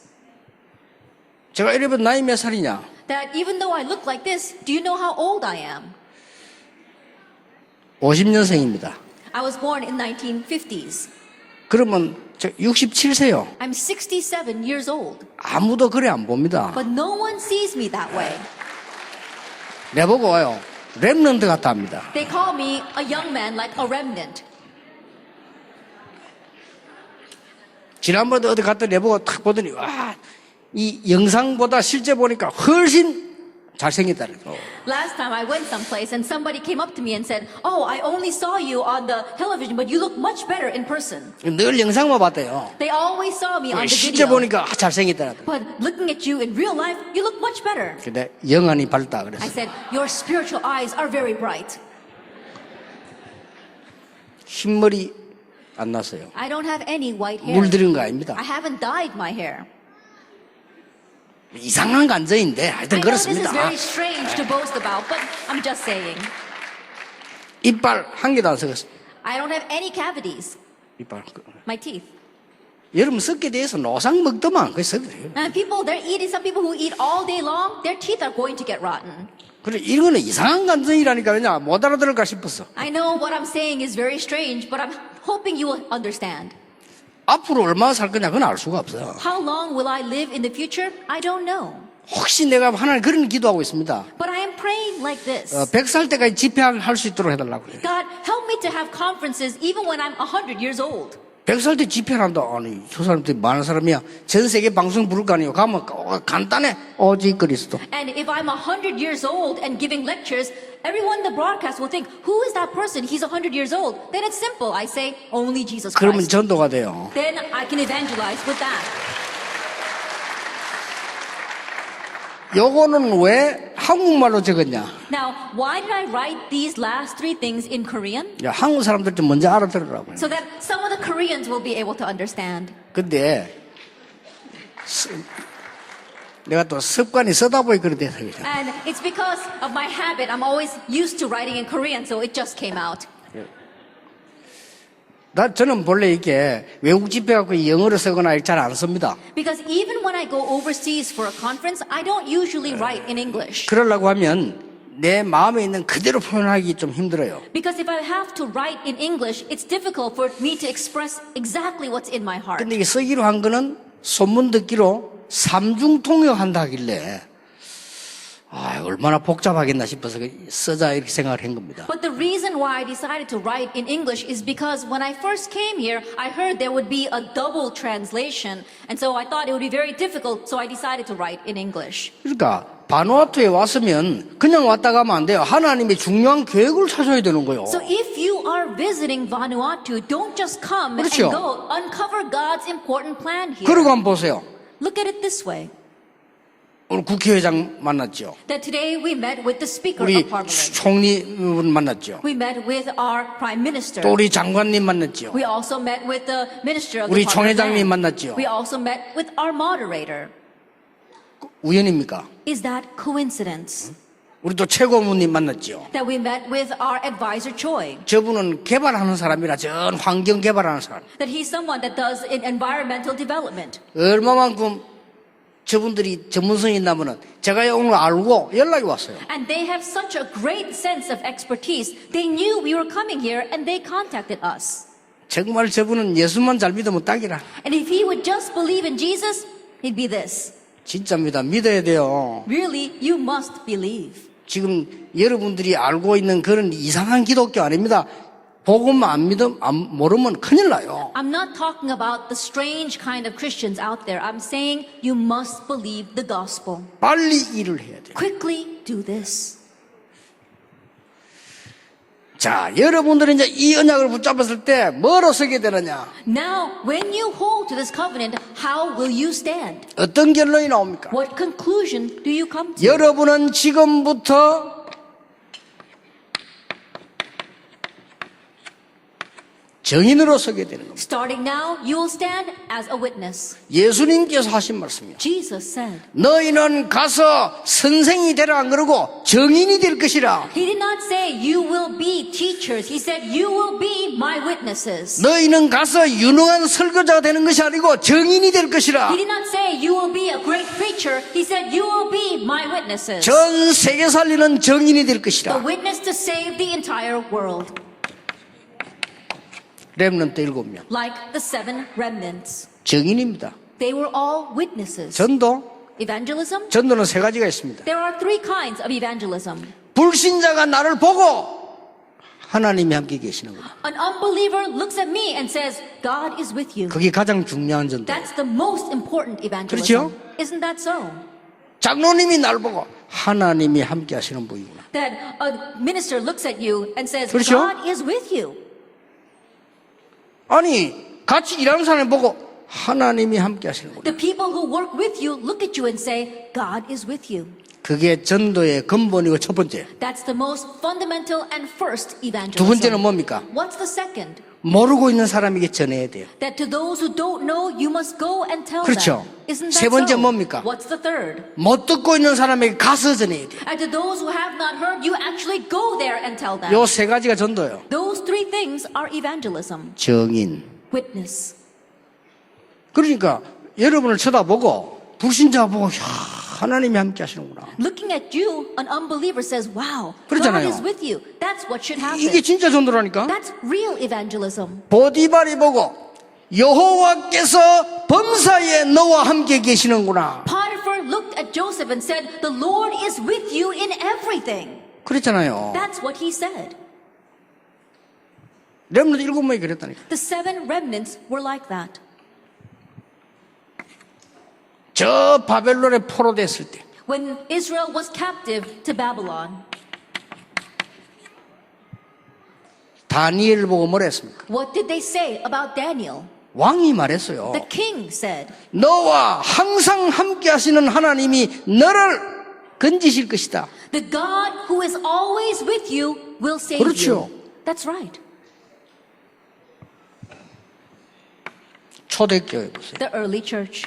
제가 이러면 나이 몇 살이냐? That even though I look like this, do you know how old I am? 50년생입니다. I was born in 1950s. 그러면 저 67세요. I'm 67 years old. 아무도 그래 안 봅니다. But no one sees me that way. 내보고 와요. 렘넌트 같다 합니다. They call me a young man like a remnant. 지난번에 어디 갔다 내보고 탁 보더니 와, 이 영상보다 실제 보니까 훨씬 잘생겼다. Last time I went someplace and somebody came up to me and said, "Oh, I only saw you on the television, but you look much better in person." 늘 영상만 봤대요. They always saw me on the 실제 video. 보니까 잘생겼다. But looking at you in real life, you look much better. 근데 영안이 밝다 I 그랬어. said, "Your spiritual eyes are very bright." 흰머리 안 났어요. I don't have any white hair. 물들인 거 아닙니다. I haven't dyed my hair. 이상한 간증인데 하여튼 I know this is 그렇습니다. very strange to boast about, but I'm just saying. 이빨 한 개도 안 썩었어. I don't have any cavities. 이빨. My teeth. 여러분 썩게 돼서 노상 먹더만 그 썩어요. And people, they're eating, some people who eat all day long, their teeth are going to get rotten. 그래 이거는 이상한 간증이라니까 그냥 못 알아들을까 싶었어. I know what I'm saying is very strange, but I'm hoping you will understand. 앞으로 얼마나 살 거냐 그건 알 수가 없어. How long will I live in the future? I don't know. 혹시 내가 하나님 그런 기도하고 있습니다. But I am praying like this. 100살 때까지 집회할 수 있도록 해달라고 해요. God, help me to have conferences even when I'm 100 years old. 100살 때 집회를 한다. 아니 저 사람들이 많은 사람이야. 전 세계 방송 부를 거 아니에요. 가면 간단해. 오직 그리스도. And if I'm 100 years old and giving lectures, everyone in the broadcast will think, who is that person? He's 100 years old. Then it's simple. I say, only Jesus 그러면 Christ. 전도가 돼요. Then I can evangelize with that. 요거는 왜 한국말로 적었냐? Now, why did I write these last three things in Korean? 야, 한국 사람들 좀 먼저 알아들으라고. So that some of the Koreans will be able to understand. 근데 내가 또 습관이 쓰다 보니 그래 돼서 그래. And it's because of my habit. I'm always used to writing in Korean, so it just came out. 저는 본래 이렇게 외국 집회 갖고 영어로 쓰거나 잘 안 씁니다. Because even when I go overseas for a conference, I don't usually write in English. 그러려고 하면 내 마음에 있는 그대로 표현하기 좀 힘들어요. Because if I have to write in English, it's difficult for me to express exactly what's in my heart. 근데 이게 쓰기로 한 거는 소문 듣기로 삼중통역한다 하길래 얼마나 복잡하겠나 싶어서 쓰자 이렇게 생각을 한 겁니다. But the reason why I decided to write in English is because when I first came here, I heard there would be a double translation. And so I thought it would be very difficult, so I decided to write in English. 그러니까 바누아투에 왔으면 그냥 왔다 가면 안 돼요. 하나님의 중요한 계획을 찾아야 되는 거예요. So if you are visiting Vanuatu, don't just come 그렇죠. and go. Uncover God's important plan here. 그리고 한번 보세요. Look at it this way. 오늘 국회의장 만났죠. That today we met with the Speaker 우리 of Parliament. 총리분 만났죠. We met with our Prime Minister. 또 우리 장관님 만났죠. We also met with the Minister of 우리 the Department of 총회장님 Land. 만났죠. We also met with our moderator. 우연입니까? Is that coincidence? 우리 또 최고문님 만났죠. That we met with our advisor Choi. 저분은 개발하는 사람이라 전 환경 개발하는 사람. That he's someone that does in environmental development. 얼마만큼 저분들이 전문성이 있나면은 제가 오늘 알고 연락이 왔어요. And they have such a great sense of expertise. They knew we were coming here and they contacted us. 정말 저분은 예수만 잘 믿으면 딱이라. And if he would just believe in Jesus, he'd be this. 진짜입니다. 믿어야 돼요. Really, you must believe. 지금 여러분들이 알고 있는 그런 이상한 기독교 아닙니다. 복음만 모르면 큰일 나요. I'm not talking about the strange kind of Christians out there. I'm saying you must believe the gospel. 빨리 일을 해야 돼요. Quickly do this. 자, 여러분들은 이제 이 언약을 붙잡았을 때 뭐로 서게 되느냐? Now, when you hold to this covenant, how will you stand? 어떤 결론이 나옵니까? What conclusion do you come to? 여러분은 지금부터 증인으로 서게 되는 겁니다. Starting now, you will stand as a witness. 예수님께서 하신 말씀이요. Jesus said. 너희는 가서 선생이 되라 안 그러고 증인이 될 것이라. He did not say you will be teachers. He said you will be my witnesses. 너희는 가서 유능한 설교자가 되는 것이 아니고 증인이 될 것이라. He did not say you will be a great preacher. He said you will be my witnesses. 전 세계 살리는 증인이 될 The 것이라. witness to save the entire world. 렘넌트 7명. Like the 7 remnants. 증인입니다. They were all witnesses. 전도. Evangelism? 전도는 3가지가 있습니다. There are 3 kinds of evangelism. 불신자가 나를 보고 하나님이 함께 계시는 거다. An unbeliever looks at me and says, God is with you. 그게 가장 중요한 전도. That's the most important evangelism. 그렇죠? Isn't that so? 장로님이 나를 보고 하나님이 함께 하시는 분이구나. That a minister looks at you and says, 그렇죠? God is with you. 아니 같이 일하는 사람을 보고 하나님이 함께 하시는 거예요. The people who work with you look at you and say, God is with you. 그게 전도의 근본이고 첫 번째. That's the most fundamental and first 두 evangelism. 번째는 뭡니까? What's the second? 모르고 있는 사람에게 전해야 돼요. That to those who don't know, you must go and tell 그렇죠. them. Isn't 세 that 번째 so? 뭡니까? What's the third? 못 듣고 있는 사람에게 가서 전해야 돼요. And to those who have not heard, you actually go there and tell them. 요 3가지가 전도예요. Those 3 things are evangelism. 증인. Witness. 그러니까 여러분을 쳐다보고 불신자 보고 하나님이 함께 하시는구나. Looking at you, an unbeliever says, wow, God 그렇잖아요. is with you. That's what should happen. 이게 진짜 전도라니까. That's real evangelism. 보디발이 보고 여호와께서 범사에 너와 함께 계시는구나. Potiphar looked at Joseph and said, the Lord is with you in everything. 그랬잖아요. That's what he said. 렘넌트 7명이 그랬다니까. The 7 remnants were like that. 저 바벨론에 포로됐을 때 When Israel was captive to Babylon, 다니엘 보고 뭐라 했습니까? what did they say about Daniel? 왕이 말했어요. The king said, 너와 항상 함께 하시는 하나님이 너를 건지실 것이다. the God who is always with you will save 그렇죠. you. That's right. 초대교회 보세요. The early church.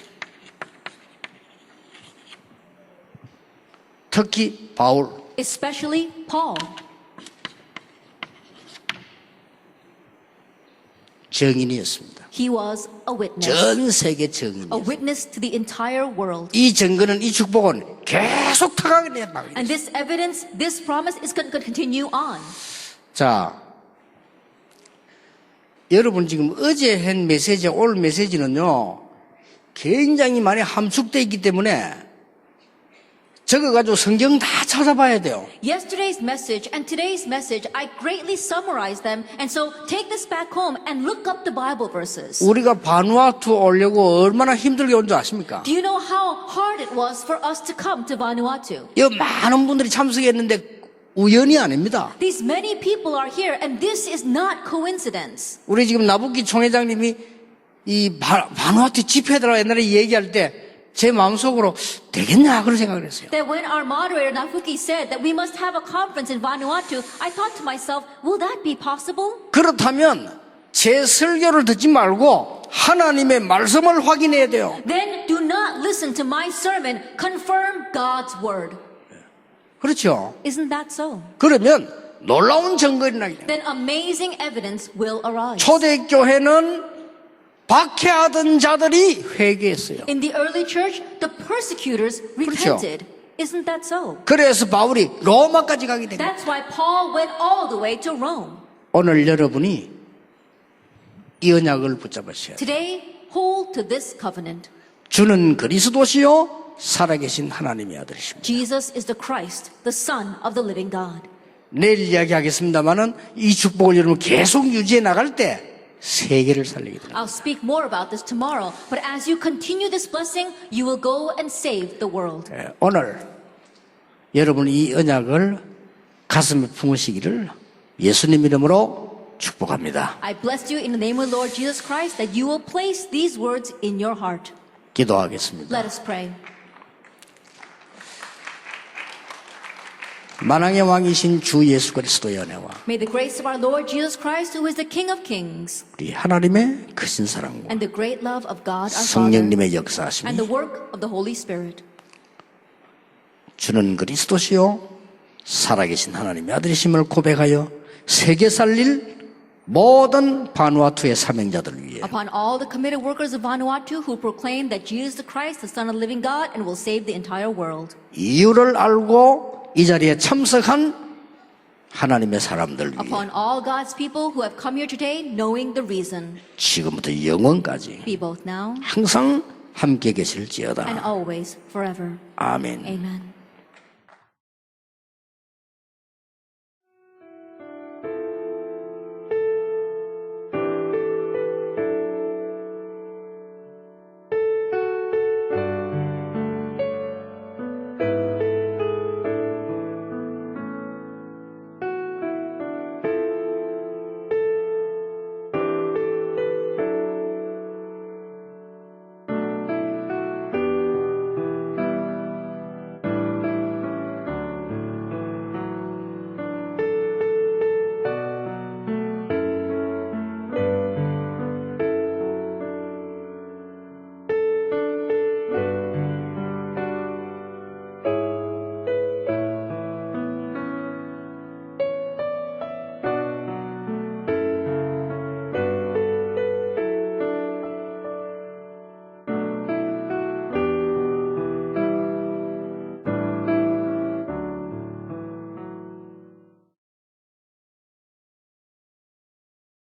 특히 바울. Especially Paul. 증인이었습니다. He was a witness. 전 세계 A 증인이었어요. witness to the entire world. 이 증거는 이 축복은 계속 타가게 된다. And this evidence, this promise is going to continue on. 자, 여러분 지금 어제 한 메시지, 오늘 메시지는요, 굉장히 많이 함축되어 있기 때문에 적어가지고 성경 다 찾아봐야 돼요. Yesterday's message and today's message, I greatly summarized them. And so take this back home and look up the Bible verses. 우리가 바누아투 오려고 얼마나 힘들게 온 줄 아십니까? Do you know how hard it was for us to come to Vanuatu? 이 많은 분들이 참석했는데 우연이 아닙니다. These many people are here, and this is not coincidence. 우리 지금 나부키 총회장님이 이 바누아투 집회더라 옛날에 얘기할 때 제 마음속으로 되겠냐 그런 생각을 했어요. That when our moderator Nafuki said that we must have a conference in Vanuatu, I thought to myself, will that be possible? 그렇다면 제 설교를 듣지 말고 하나님의 말씀을 확인해야 돼요. Then do not listen to my sermon, confirm God's word. 그렇죠. Isn't that so? 그러면 놀라운 증거가 일어나게 돼요. Then amazing evidence will arise. 초대교회는 박해하던 자들이 회개했어요. In the early church, the persecutors repented. Isn't that so? 그래서 바울이 로마까지 가게 됩니다. That's why Paul went all the way to Rome. 오늘 여러분이 이 언약을 붙잡으셔야 돼요. Today, hold to this covenant. 주는 그리스도시요 살아계신 하나님의 아들이십니다. Jesus is the Christ, the Son of the living God. 내일 이야기하겠습니다마는 이 축복을 여러분 계속 유지해 나갈 때 세계를 살리게 됩니다. I'll speak more about this tomorrow, but as you continue this blessing, you will go and save the world. 오늘 여러분 이 언약을 가슴에 품으시기를 예수님 이름으로 축복합니다. I bless you in the name of the Lord Jesus Christ that you will place these words in your heart. 기도하겠습니다. Let us pray. 만왕의 왕이신 주 예수 그리스도의 은혜와 May the grace of our Lord Jesus Christ, who is the King of Kings, 우리 하나님의 크신 사랑과 and the great love of God our Father, 성령님의 역사하심이 and the work of the Holy Spirit, 주는 그리스도시요 살아계신 하나님의 아들이심을 고백하여 세계 살릴 모든 바누아투의 사명자들 위해 upon all the committed workers of Vanuatu who proclaim that Jesus Christ, the Son of the living God, and will save the entire world. 이유를 알고 이 자리에 참석한 하나님의 사람들 위해 Upon all God's people who have come here today, knowing the reason, 지금부터 영원까지 be both now 항상 함께 and 계실지어다. always, forever. 아멘. Amen.